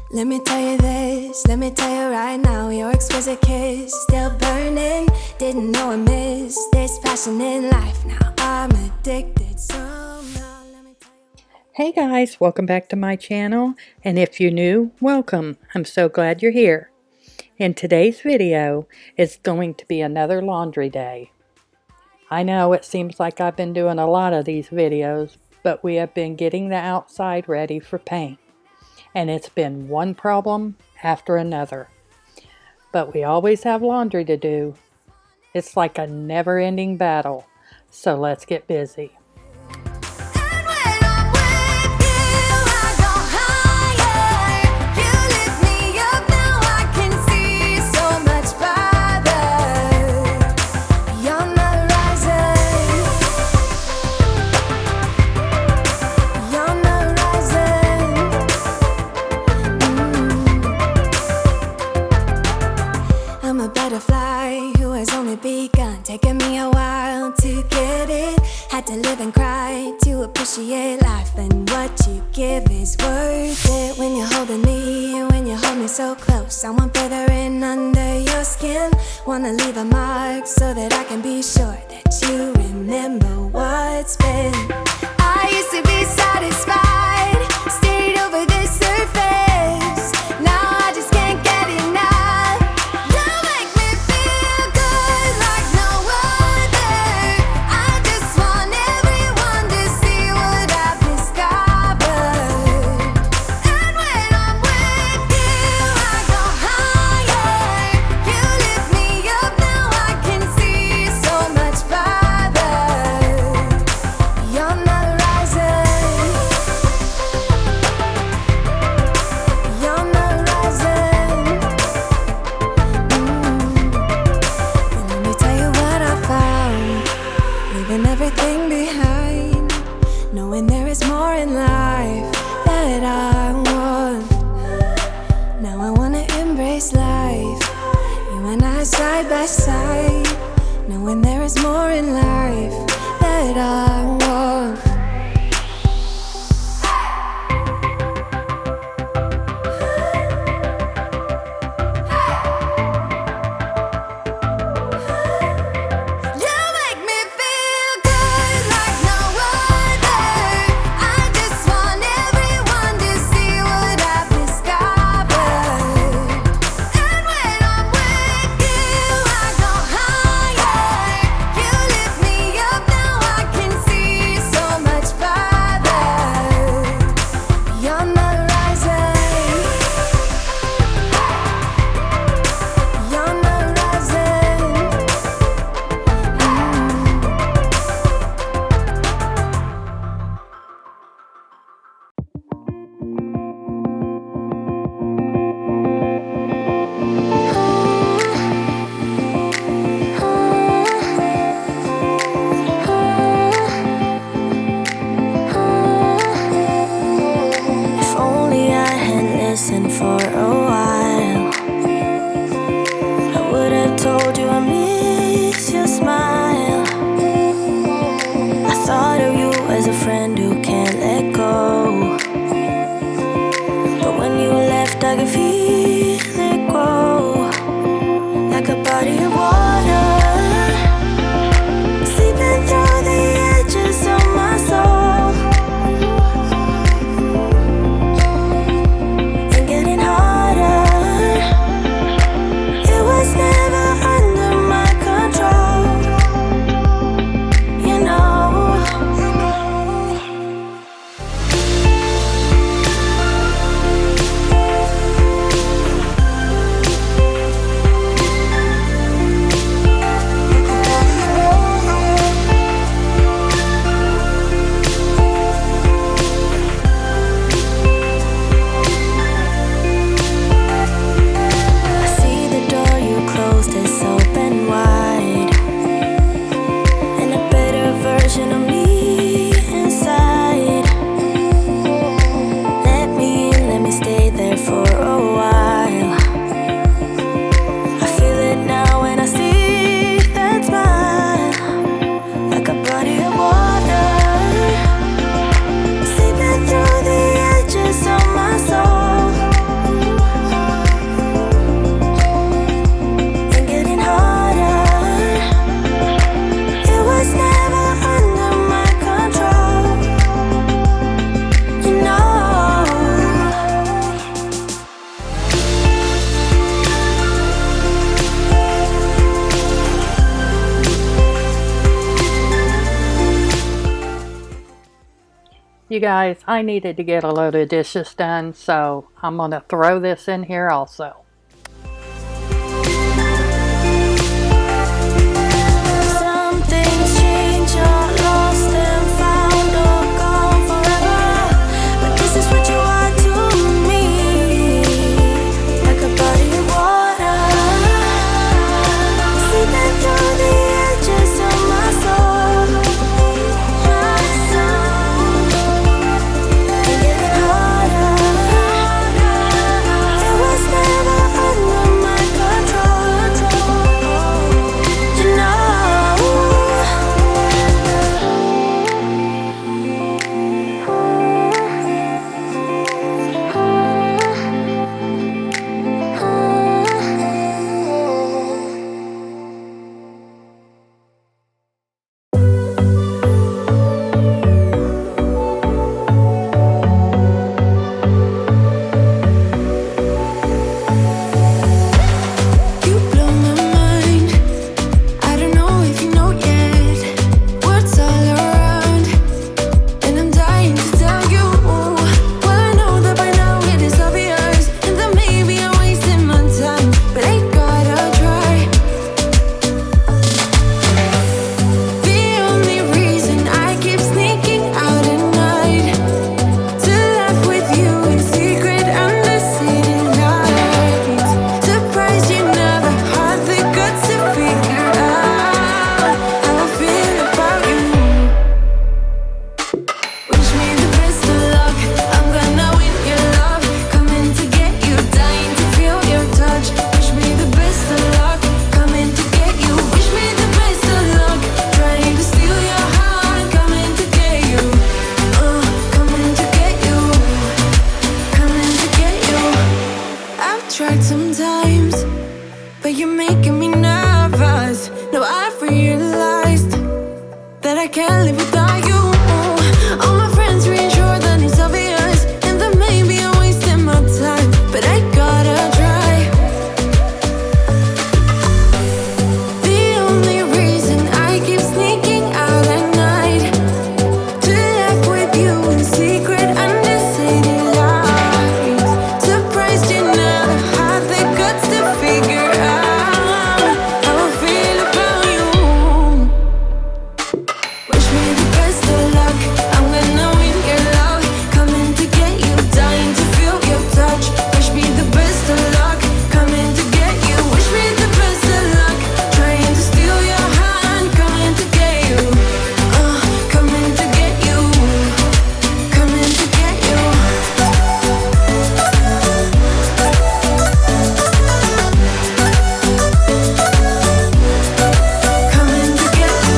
Let me tell you this, let me tell you right now, your exquisite kiss still burning. Didn't know I missed this passion in life. Now I'm addicted somehow. Let me tell you. Hey guys, welcome back to my channel, and if you're new, welcome. I'm so glad you're here. In today's video is going to be another laundry day. I know it seems like I've been doing a lot of these videos, but we have been getting the outside ready for paint. And it's been one problem after another. But we always have laundry to do. It's like a never-ending battle. So let's get busy. Taking me a while to get it. Had to live and cry to appreciate life, and what you give is worth it. When you're holding me, when you hold me so close, I want further in under your skin. Wanna leave a mark so that I can be sure that you remember what's been. I used to be satisfied, stayed over the surface. Now I just can't get enough. Everything behind, knowing there is more in life that I want. Now I wanna embrace life, you and I side by side, knowing there is more in life that I want. For a while, I would have told you I miss your smile. I thought of you as a friend who can't let go, but when you left I could feel it grow, like a body of water, seeping through the edges of my soul. You guys, I needed to get a load of dishes done, so I'm going to throw this in here also. Some things change, are lost and found, or gone forever. But this is what you are to me, like a body of water, seeping through the edges of my soul, and getting harder. It was never under my control, you know. You blow my mind. I don't know if you know yet. Words all around, and I'm dying to tell you. Well, I know that by now it is obvious, and that maybe I'm wasting my time, but I gotta try. The only reason I keep sneaking out at night to laugh with you in secret under city lights. Surprised you never had the guts to figure out how I feel about you. Wish me the best of luck. I'm gonna win your love. Coming to get you, dying to feel your touch. Wish me the best of luck. Coming to get you. Wish me the best of luck. Trying to steal your heart. Coming to get you. Coming to get you. Coming to get you. I've tried sometimes, but you're making me nervous. No, I've realized that I can't live without you. All my friends reassure that it's obvious, and that maybe I'm wasting my time, but I gotta try. The only reason I keep sneaking out at night to laugh with you in secret under city lights. Surprised you never had the guts to figure out how I feel about you. Wish me the best of luck. I'm gonna win your love. Coming to get you, dying to feel your touch. Wish me the best of luck. Coming to get you. Wish me the best of luck. Trying to steal your hand. Coming to get you. Coming to get you. Coming to get you. Coming to get you.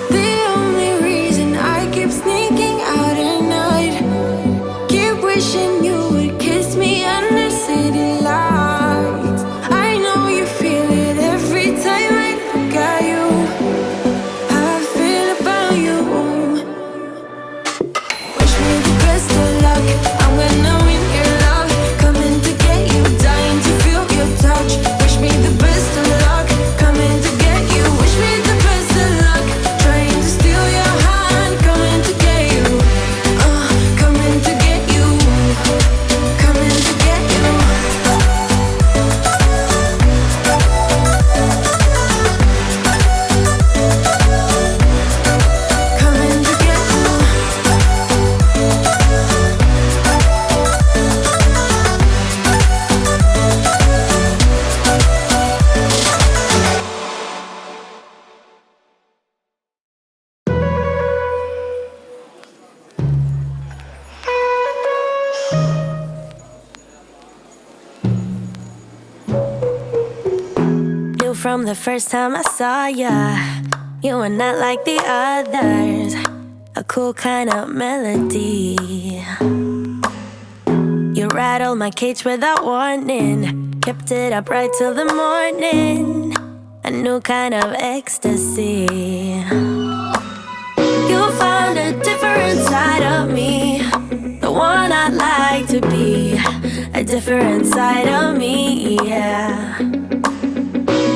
The only reason I keep sneaking out at night, keep wishing you would kiss me under city lights. I know you feel it every time I look at you. How I feel about you. Wish me the best of luck. I'm gonna win your love. Coming to get you, dying to feel your touch. Wish me the best of luck. Coming to get you. Wish me the best of luck. Trying to steal your hand. Coming to get you. Coming to get you. Coming to get you. Coming to get you. Knew from the first time I saw ya, you were not like the others. A cool kind of melody. You rattled my cage without warning, kept it up right till the morning. A new kind of ecstasy. You found a different side of me, the one I'd like to be. A different side of me, yeah.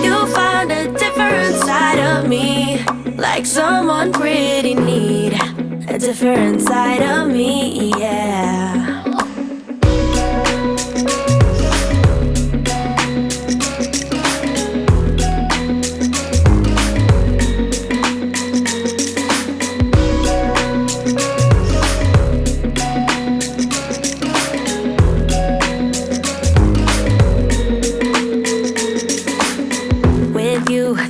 You found a different side of me, like someone pretty neat. A different side of me, yeah.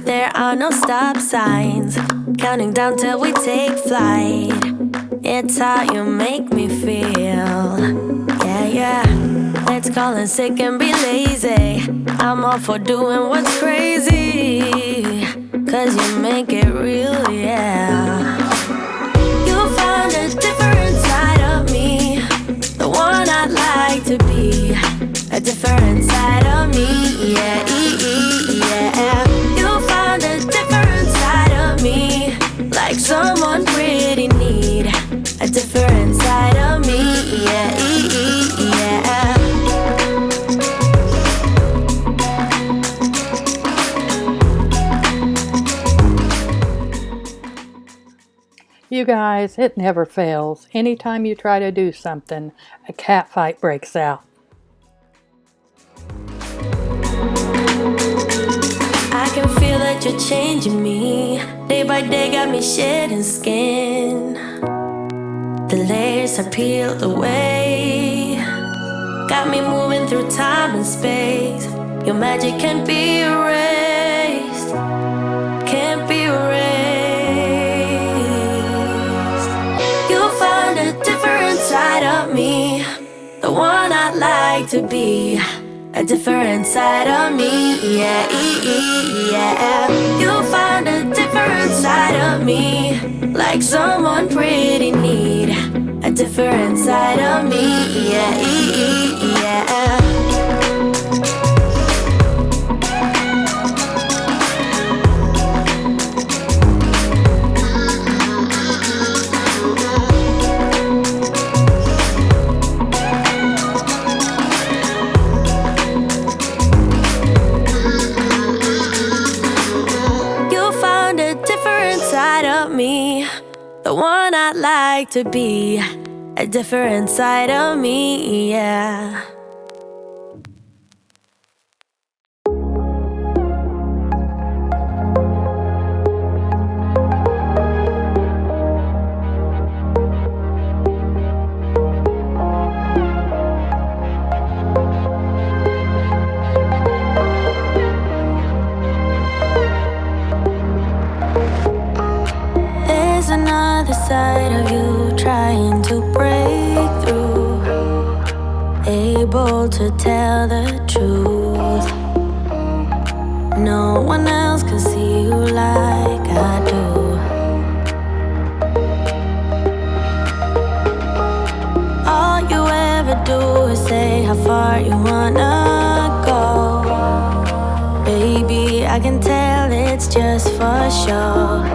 There are no stop signs, counting down till we take flight. It's how you make me feel. Yeah, yeah. Let's call it sick and be lazy. I'm all for doing what's crazy, 'cause you make it real, yeah. You found a different side of me, the one I'd like to be. A different side of me, yeah, yeah. You found a different side of me, like someone pretty neat. A different side of me, yeah, yeah. You guys, it never fails. Anytime you try to do something, a cat fight breaks out. I can feel that you're changing me. Day by day got me shedding skin. The layers are peeled away, got me moving through time and space. Your magic can't be erased, can't be erased. You found a different side of me, the one I'd like to be. A different side of me, yeah, yeah. You found a different side of me, like someone pretty neat. A different side of me, yeah, yeah. Me, the one I'd like to be. A different side of me, yeah. Another side of you trying to break through, able to tell the truth. No one else can see you like I do. All you ever do is say how far you wanna go. Baby, I can tell it's just for sure.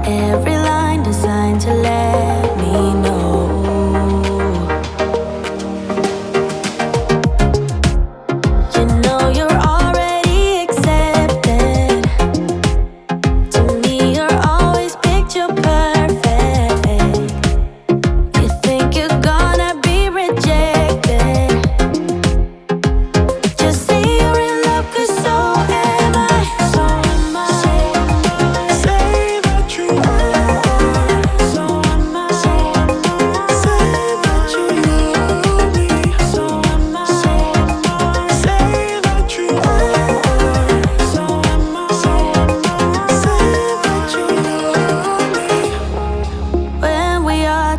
Every line designed to let me know. You know you're already accepted. To me you're always picture perfect. You think you're gonna be rejected. Just say you're in love, 'cause so am I. So am I.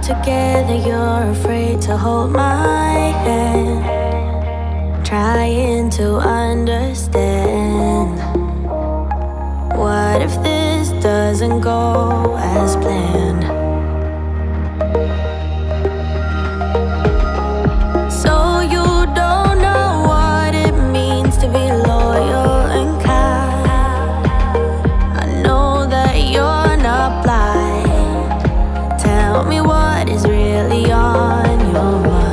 Together you're afraid to hold my hand, trying to understand. What if this doesn't go as planned? So you don't know what it means to be loyal and kind. I know that you're not blind. Tell me what is really on your mind.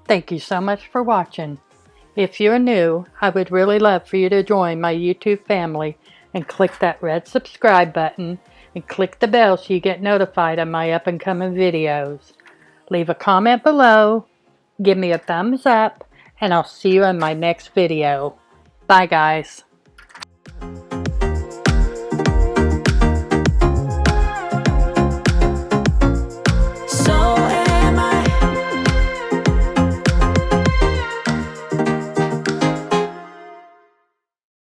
Thank you so much for watching. If you're new, I would really love for you to join my YouTube family and click that red subscribe button and click the bell so you get notified of my up and coming videos. Leave a comment below, give me a thumbs up, and I'll see you in my next video. Bye guys.